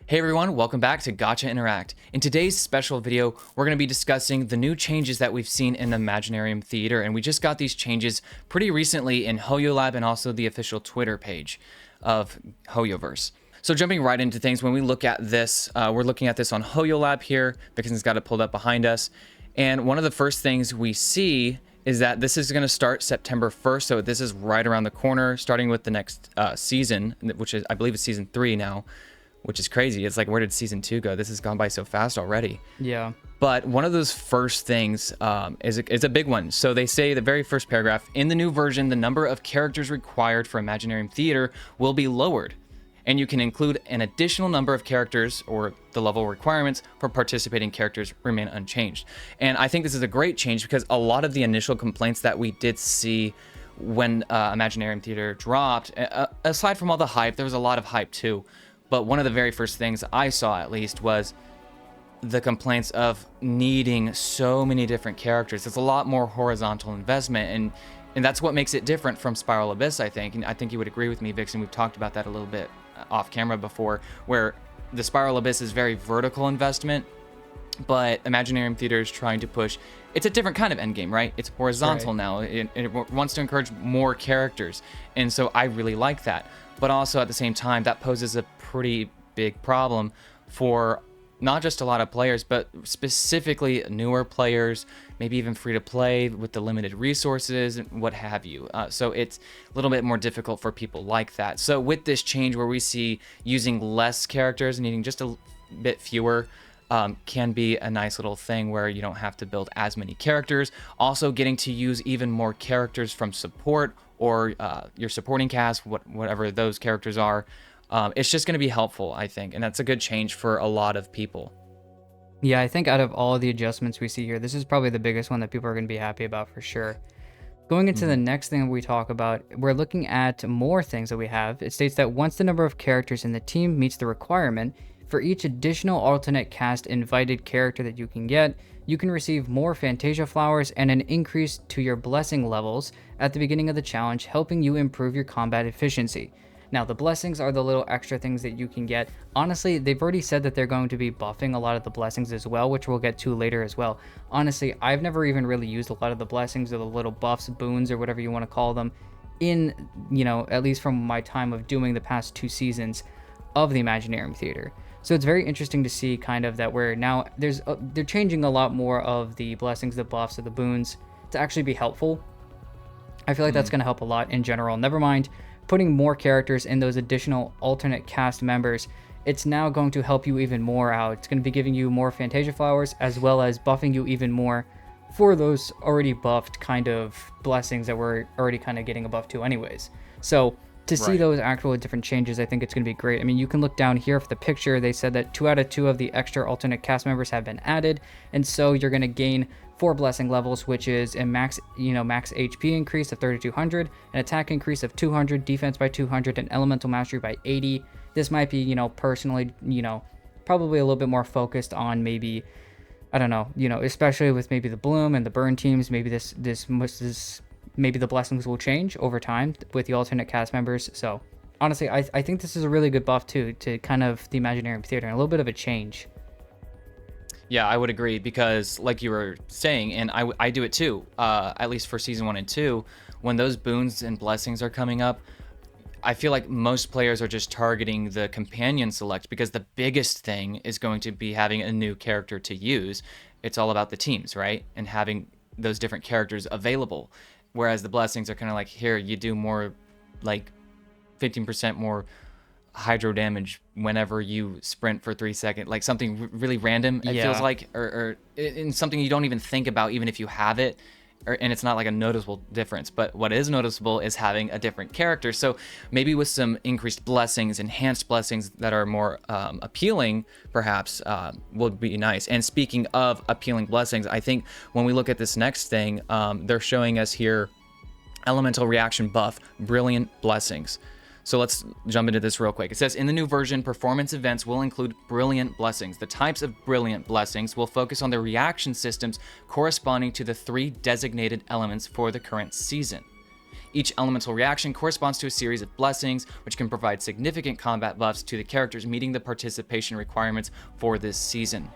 Hey everyone, welcome back to Gotcha Interact. In today's special video, we're going to be discussing the new changes that we've seen in the Imaginarium Theater, and we just got these changes pretty recently in HoYoLab and also the official Twitter page of HoYoverse. So jumping right into things, when we look at this, we're looking at this on HoYoLab here. Vixen's got it pulled up behind us, and one of the first things we see is that this is going to start September 1st, so this is right around the corner, starting with the next season, which is, I believe, it's season 3 now. Which is crazy. It's like, where did season 2 go? This has gone by so fast already. Yeah. But one of those first things is a big one. So they say the very first paragraph, in the new version, the number of characters required for Imaginarium Theater will be lowered. And you can include an additional number of characters, or the level requirements for participating characters remain unchanged. And I think this is a great change because a lot of the initial complaints that we did see when Imaginarium Theater dropped, aside from all the hype, there was a lot of hype too. But one of the very first things I saw, at least, was the complaints of needing so many different characters. It's a lot more horizontal investment, and that's what makes it different from Spiral Abyss, I think. And I think you would agree with me, Vixen. We've talked about that a little bit off camera before, where the Spiral Abyss is very vertical investment, but Imaginarium Theater is trying to push. It's a different kind of endgame, right? It's horizontal now. It wants to encourage more characters, and so I really like that. But also at the same time, that poses a pretty big problem for not just a lot of players, but specifically newer players, maybe even free to play with the limited resources and what have you. So it's a little bit more difficult for people like that. So with this change where we see using less characters, needing just a bit fewer, can be a nice little thing where you don't have to build as many characters. Also getting to use even more characters from support or your supporting cast, whatever those characters are. It's just going to be helpful, I think, and that's a good change for a lot of people. Yeah, I think out of all the adjustments we see here, this is probably the biggest one that people are going to be happy about for sure. Going into the next thing we talk about, we're looking at more things that we have. It states that once the number of characters in the team meets the requirement, for each additional alternate cast invited character that you can get, you can receive more Fantasia Flowers and an increase to your blessing levels at the beginning of the challenge, helping you improve your combat efficiency. Now, the blessings are the little extra things that you can get. Honestly, they've already said that they're going to be buffing a lot of the blessings as well, which we'll get to later as well. Honestly, I've never even really used a lot of the blessings or the little buffs, boons, or whatever you want to call them in, at least from my time of doing the past 2 seasons of the Imaginarium Theater. So it's very interesting to see kind of that where now they're changing a lot more of the blessings, the buffs, or the boons to actually be helpful. I feel like that's going to help a lot in general. Never mind putting more characters in those additional alternate cast members. It's now going to help you even more out. It's going to be giving you more Fantasia Flowers as well as buffing you even more for those already buffed kind of blessings that we're already kind of getting a buff to anyways. So to see those actual different changes, I think it's going to be great. I mean, you can look down here for the picture. They said that 2 out of 2 of the extra alternate cast members have been added, and so you're going to gain 4 blessing levels, which is a max HP increase of 3200, an attack increase of 200, defense by 200, and elemental mastery by 80. This might be, personally, probably a little bit more focused on maybe, I don't know, especially with maybe the Bloom and the Burn teams. Maybe maybe the blessings will change over time with the alternate cast members. So honestly, I think this is a really good buff too, to kind of the Imaginarium Theater, and a little bit of a change. Yeah, I would agree because like you were saying, and I do it too, at least for season 1 and 2, when those boons and blessings are coming up, I feel like most players are just targeting the companion select because the biggest thing is going to be having a new character to use. It's all about the teams, right? And having those different characters available. Whereas the blessings are kind of like, here, you do more, like 15% more hydro damage whenever you sprint for 3 seconds, like something really random, it feels like, or in something you don't even think about, even if you have it, and it's not like a noticeable difference. But what is noticeable is having a different character. So maybe with some increased blessings, enhanced blessings that are more appealing, perhaps, would be nice. And speaking of appealing blessings, I think when we look at this next thing, they're showing us here elemental reaction buff, brilliant blessings. So let's jump into this real quick. It says, in the new version, performance events will include brilliant blessings. The types of brilliant blessings will focus on the reaction systems corresponding to the 3 designated elements for the current season. Each elemental reaction corresponds to a series of blessings, which can provide significant combat buffs to the characters meeting the participation requirements for this season.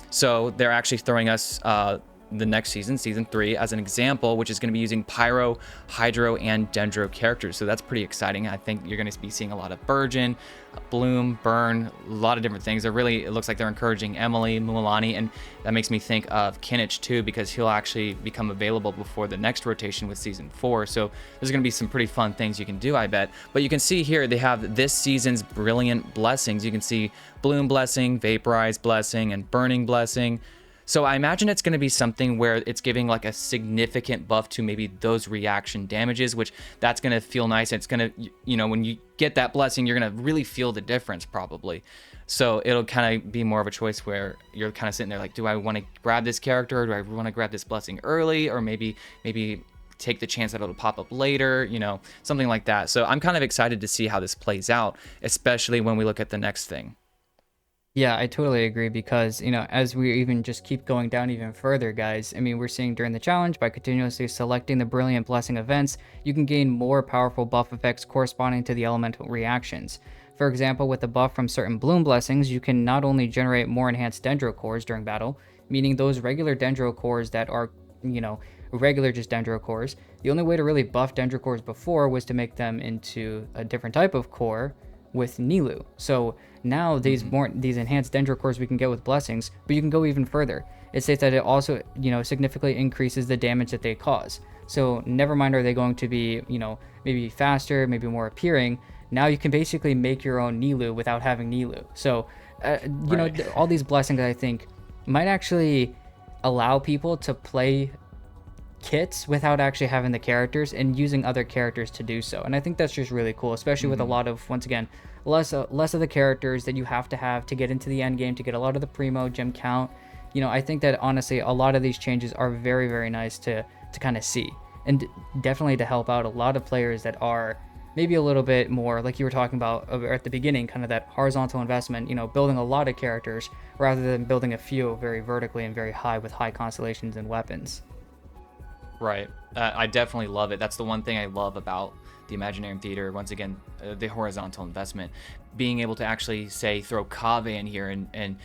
So they're actually throwing us the next season, season 3, as an example, which is going to be using Pyro, Hydro, and Dendro characters. So that's pretty exciting. I think you're going to be seeing a lot of Burgeon, Bloom, Burn, a lot of different things. It looks like they're encouraging Emily, Mualani, and that makes me think of Kinich too, because he'll actually become available before the next rotation with season 4. So there's going to be some pretty fun things you can do, I bet. But you can see here they have this season's brilliant blessings. You can see Bloom Blessing, Vaporize Blessing, and Burning Blessing. So I imagine it's going to be something where it's giving like a significant buff to maybe those reaction damages, which that's going to feel nice. It's going to, you know, when you get that blessing, you're going to really feel the difference probably. So it'll kind of be more of a choice where you're kind of sitting there like, do I want to grab this character? Or do I want to grab this blessing early? Or maybe take the chance that it'll pop up later, you know, something like that. So I'm kind of excited to see how this plays out, especially when we look at the next thing. Yeah, I totally agree because, you know, as we even just keep going down even further, guys, I mean, we're seeing during the challenge, by continuously selecting the Brilliant Blessing events, you can gain more powerful buff effects corresponding to the elemental reactions. For example, with the buff from certain Bloom Blessings, you can not only generate more enhanced Dendro cores during battle, meaning those regular Dendro cores that are, you know, regular just Dendro cores. The only way to really buff Dendro cores before was to make them into a different type of core with Nilou. So now these enhanced Dendro cores we can get with blessings, but you can go even further. It states that it also, you know, significantly increases the damage that they cause. So never mind are they going to be, you know, maybe faster, maybe more appearing. Now you can basically make your own Nilou without having Nilou. So, you know, all these blessings I think might actually allow people to play kits without actually having the characters and using other characters to do so. And I think that's just really cool, especially with a lot of, once again, less of the characters that you have to get into the end game to get a lot of the Primogem count. You know, I think that honestly a lot of these changes are very, very nice to kind of see, and definitely to help out a lot of players that are maybe a little bit more like you were talking about at the beginning, kind of that horizontal investment, you know, building a lot of characters rather than building a few very vertically and very high with high constellations and weapons. Right. I definitely love it. That's the one thing I love about the Imaginarium Theater. Once again, the horizontal investment, being able to actually say throw Kave in here and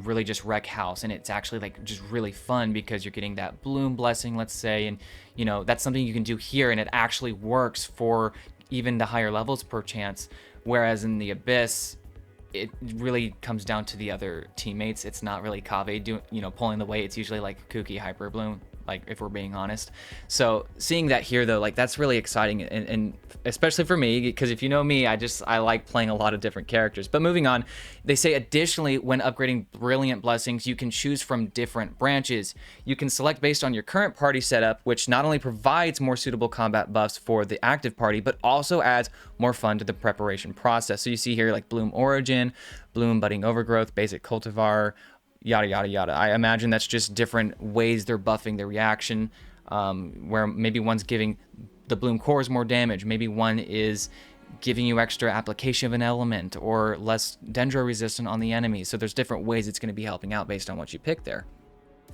really just wreck house, and it's actually like just really fun because you're getting that Bloom Blessing, let's say, and you know that's something you can do here, and it actually works for even the higher levels per chance. Whereas in the Abyss, it really comes down to the other teammates. It's not really Kave doing, you know, pulling the weight. It's usually like Kuki Hyper Bloom, like if we're being honest. So seeing that here though, like that's really exciting, and especially for me, because if you know me, I like playing a lot of different characters. But moving on, they say additionally when upgrading Brilliant Blessings, you can choose from different branches. You can select based on your current party setup, which not only provides more suitable combat buffs for the active party, but also adds more fun to the preparation process. So you see here like Bloom Origin, Bloom Budding Overgrowth, Basic Cultivar, yada yada yada. I imagine that's just different ways they're buffing their reaction, where maybe one's giving the Bloom cores more damage, maybe one is giving you extra application of an element or less Dendro resistant on the enemy. So there's different ways it's going to be helping out based on what you pick there.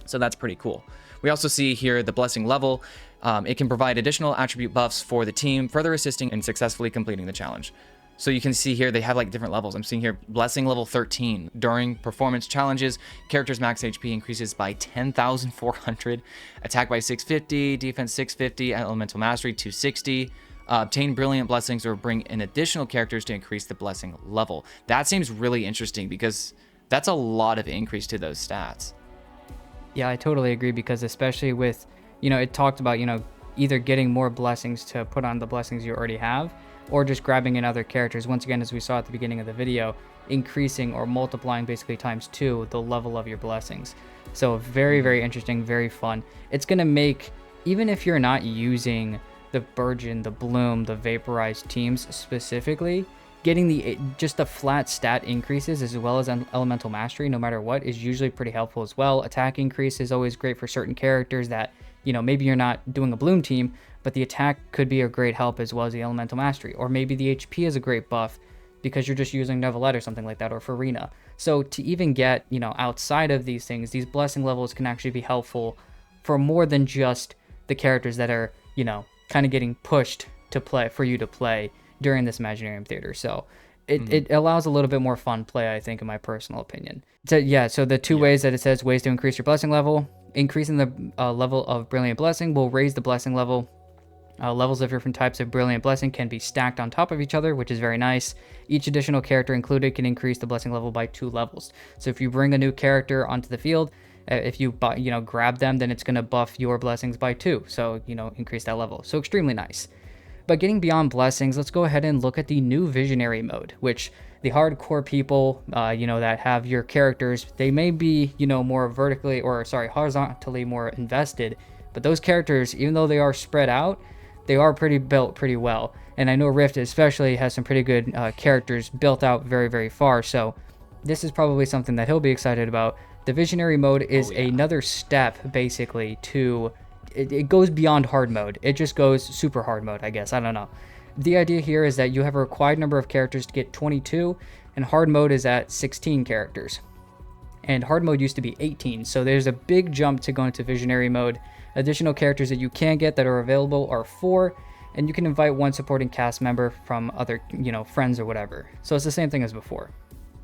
So that's pretty cool. We also see here the blessing level. It can provide additional attribute buffs for the team, further assisting in successfully completing the challenge. So you can see here they have like different levels. I'm seeing here blessing level 13. During performance challenges, character's max HP increases by 10,400, attack by 650, defense 650, elemental mastery 260. Obtain brilliant blessings or bring in additional characters to increase the blessing level. That seems really interesting because that's a lot of increase to those stats. Yeah, I totally agree, because especially with, you know, it talked about, you know, either getting more blessings to put on the blessings you already have, or just grabbing in other characters. Once again, as we saw at the beginning of the video, increasing or multiplying basically ×2 the level of your blessings. So very, very interesting, very fun. It's going to make, even if you're not using the Burgeon, the Bloom, the Vaporized teams specifically, getting just the flat stat increases as well as elemental mastery, no matter what, is usually pretty helpful as well. Attack increase is always great for certain characters that, you know, maybe you're not doing a Bloom team, but the attack could be a great help as well as the elemental mastery. Or maybe the HP is a great buff because you're just using Neuvillette or something like that, or Farina. So to even get, you know, outside of these things, these blessing levels can actually be helpful for more than just the characters that are, you know, kind of getting pushed to play for you to play during this Imaginarium Theater. So it allows a little bit more fun play, I think, in my personal opinion. So yeah, so the two ways that it says ways to increase your blessing level, increasing the level of Brilliant Blessing will raise the blessing level. Levels of different types of Brilliant Blessing can be stacked on top of each other, which is very nice. Each additional character included can increase the blessing level by 2 levels. So if you bring a new character onto the field, if you grab them, then it's going to buff your blessings by 2. So, increase that level. So extremely nice. But getting beyond blessings, let's go ahead and look at the new Visionary mode, which the hardcore people, that have your characters, they may be, more horizontally more invested. But those characters, even though they are spread out, they are built pretty well. And I know Rift especially has some pretty good characters built out very, very far. So this is probably something that he'll be excited about. The Visionary mode is another step, basically, to... It goes beyond hard mode. It just goes super hard mode, I guess. I don't know. The idea here is that you have a required number of characters to get 22, and hard mode is at 16 characters. And hard mode used to be 18, so there's a big jump to go into Visionary mode. Additional characters that you can get that are available are 4, and you can invite one supporting cast member from other, friends or whatever. So it's the same thing as before.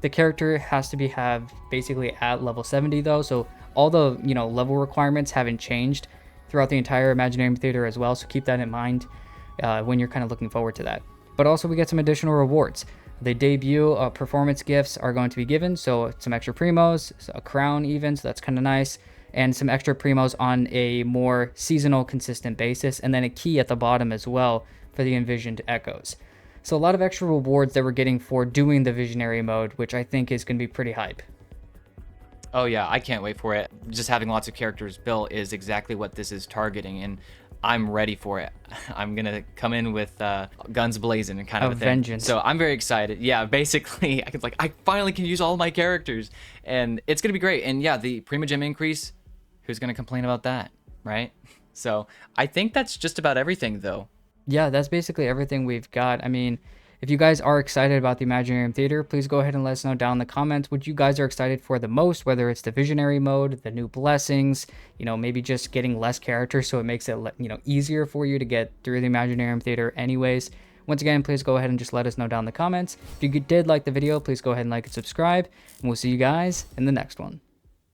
The character has to have basically at level 70 though, so all the, level requirements haven't changed throughout the entire Imaginarium Theater as well, so keep that in mind when you're kind of looking forward to that. But also we get some additional rewards. The debut performance gifts are going to be given, so some extra primos, a crown even, so that's kind of nice, and some extra primos on a more seasonal consistent basis, and then a key at the bottom as well for the envisioned echoes. So a lot of extra rewards that we're getting for doing the Visionary mode, which I think is going to be pretty hype. Oh yeah, I can't wait for it. Just having lots of characters built is exactly what this is targeting, and I'm ready for it. I'm gonna come in with guns blazing and kind of a thing. Vengeance. So I'm very excited. Yeah, basically, I finally can use all my characters, and it's gonna be great. And yeah, the Primogem increase. Who's gonna complain about that, right? So I think that's just about everything, though. Yeah, that's basically everything we've got. I mean, if you guys are excited about the Imaginarium Theater, please go ahead and let us know down in the comments what you guys are excited for the most, whether it's the Visionary mode, the new blessings, maybe just getting less characters so it makes it, easier for you to get through the Imaginarium Theater anyways. Once again, please go ahead and just let us know down in the comments. If you did like the video, please go ahead and like and subscribe, and we'll see you guys in the next one.